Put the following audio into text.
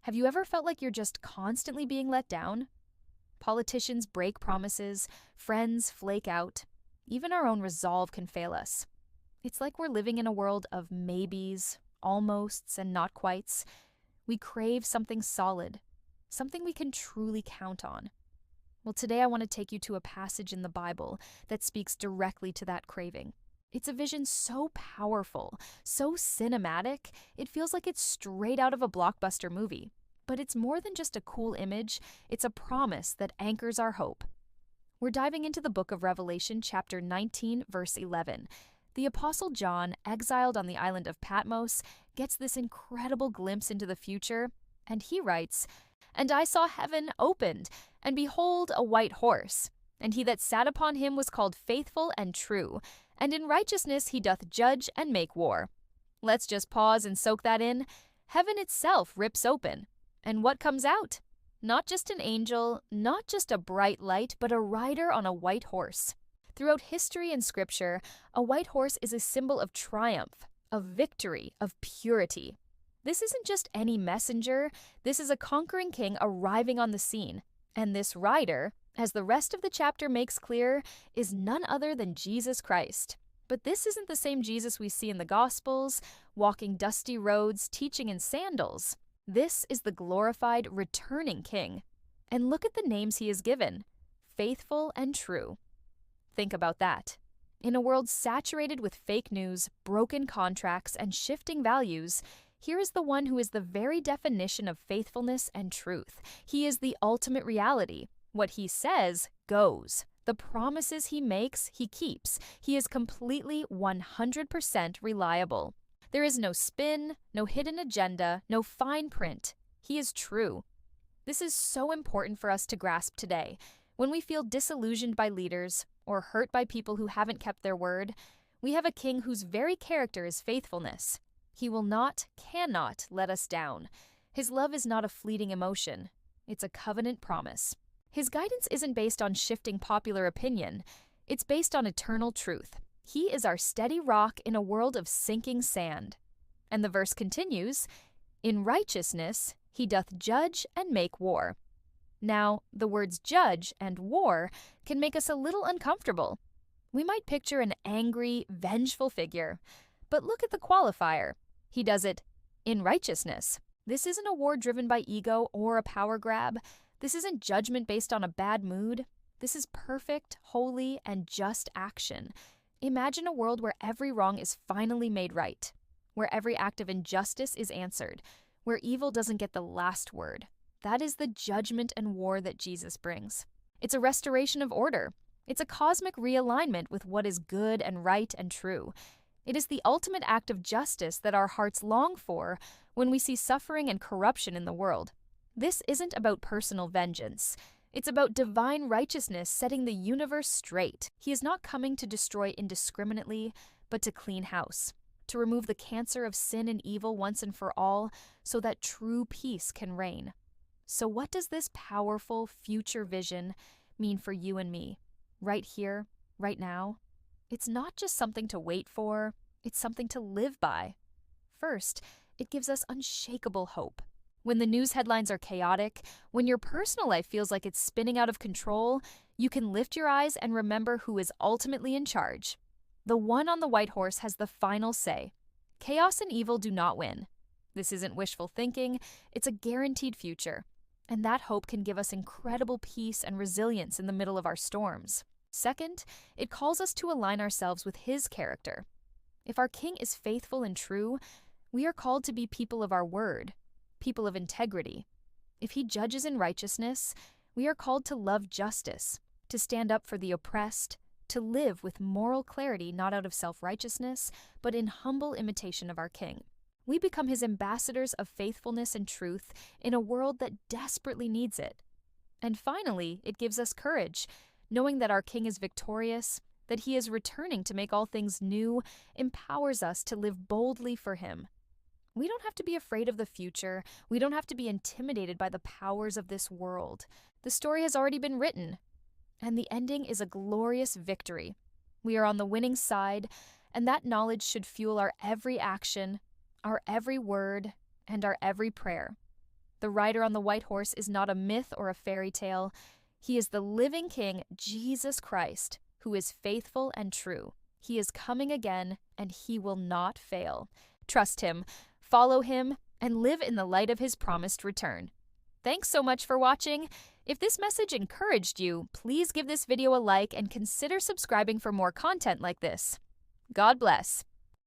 Have you ever felt like you're just constantly being let down? Politicians break promises, friends flake out, even our own resolve can fail us. It's like we're living in a world of maybes, almosts, and not quites. We crave something solid, something we can truly count on. Well, today I want to take you to a passage in the Bible that speaks directly to that craving. It's a vision so powerful, so cinematic, it feels like it's straight out of a blockbuster movie. But it's more than just a cool image, it's a promise that anchors our hope. We're diving into the book of Revelation, chapter 19, verse 11. The Apostle John, exiled on the island of Patmos, gets this incredible glimpse into the future, and he writes, "And I saw heaven opened, and behold, a white horse. And he that sat upon him was called Faithful and True, and in righteousness he doth judge and make war." Let's just pause and soak that in. Heaven itself rips open. And what comes out? Not just an angel, not just a bright light, but a rider on a white horse. Throughout history and scripture, a white horse is a symbol of triumph, of victory, of purity. This isn't just any messenger, this is a conquering king arriving on the scene. And this rider, as the rest of the chapter makes clear, is none other than Jesus Christ. But this isn't the same Jesus we see in the Gospels, walking dusty roads, teaching in sandals. This is the glorified, returning King. And look at the names he is given: Faithful and True. Think about that. In a world saturated with fake news, broken contracts, and shifting values, here is the one who is the very definition of faithfulness and truth. He is the ultimate reality. What he says goes. The promises he makes, he keeps. He is completely 100% reliable. There is no spin, no hidden agenda, no fine print. He is true. This is so important for us to grasp today. When we feel disillusioned by leaders or hurt by people who haven't kept their word, we have a king whose very character is faithfulness. He will not, cannot let us down. His love is not a fleeting emotion. It's a covenant promise. His guidance isn't based on shifting popular opinion. It's based on eternal truth. He is our steady rock in a world of sinking sand. And the verse continues, "In righteousness he doth judge and make war." Now, the words judge and war can make us a little uncomfortable. We might picture an angry, vengeful figure. But look at the qualifier. He does it in righteousness. This isn't a war driven by ego or a power grab. This isn't judgment based on a bad mood. This is perfect, holy, and just action. Imagine a world where every wrong is finally made right, where every act of injustice is answered, where evil doesn't get the last word. That is the judgment and war that Jesus brings. It's a restoration of order. It's a cosmic realignment with what is good and right and true. It is the ultimate act of justice that our hearts long for when we see suffering and corruption in the world. This isn't about personal vengeance. It's about divine righteousness setting the universe straight. He is not coming to destroy indiscriminately, but to clean house, to remove the cancer of sin and evil once and for all, so that true peace can reign. So what does this powerful future vision mean for you and me, right here, right now? It's not just something to wait for, it's something to live by. First, it gives us unshakable hope. When the news headlines are chaotic, when your personal life feels like it's spinning out of control, you can lift your eyes and remember who is ultimately in charge. The one on the white horse has the final say. Chaos and evil do not win. This isn't wishful thinking, it's a guaranteed future. And that hope can give us incredible peace and resilience in the middle of our storms. Second, it calls us to align ourselves with his character. If our king is faithful and true, we are called to be people of our word, people of integrity. If he judges in righteousness, we are called to love justice, to stand up for the oppressed, to live with moral clarity not out of self-righteousness, but in humble imitation of our king. We become his ambassadors of faithfulness and truth in a world that desperately needs it. And finally, it gives us courage, knowing that our king is victorious, that he is returning to make all things new, empowers us to live boldly for him. We don't have to be afraid of the future. We don't have to be intimidated by the powers of this world. The story has already been written, and the ending is a glorious victory. We are on the winning side, and that knowledge should fuel our every action, our every word, and our every prayer. The rider on the white horse is not a myth or a fairy tale. He is the living King, Jesus Christ, who is faithful and true. He is coming again, and he will not fail. Trust him, follow him, and live in the light of his promised return. Thanks so much for watching. If this message encouraged you, please give this video a like and consider subscribing for more content like this. God bless.